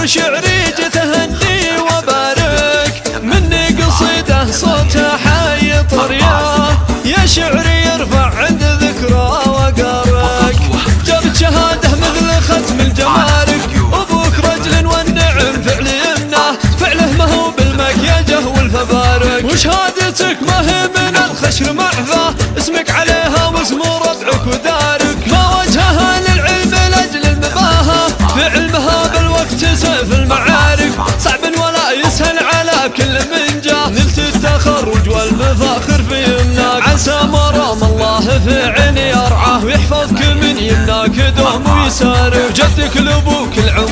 وشعري جيت اهني وبارك، مني قصيده صوتها حي طرياه، يا شعري يرفع عند ذكرى وقارك. جابت شهاده مثل ختم الجمارك، ابوك رجل والنعم فعل يمناه، فعله ما هو بالمكياجه والفبارك. وشهادتك ما هي من الخشر معفاه، اسمك عليها واسم ربعك ودارك. ما وجهها للعلم لاجل المباهاه، في علمها بالوقت سيف المعارك. صعب ولا يسهل على كل من جاه، نلت التخرج والمفاخر في يمناك. عسى مرام الله في عيني يرعاه، ويحفظك من يمناك دوم ويسارك. جدك لابوك العمر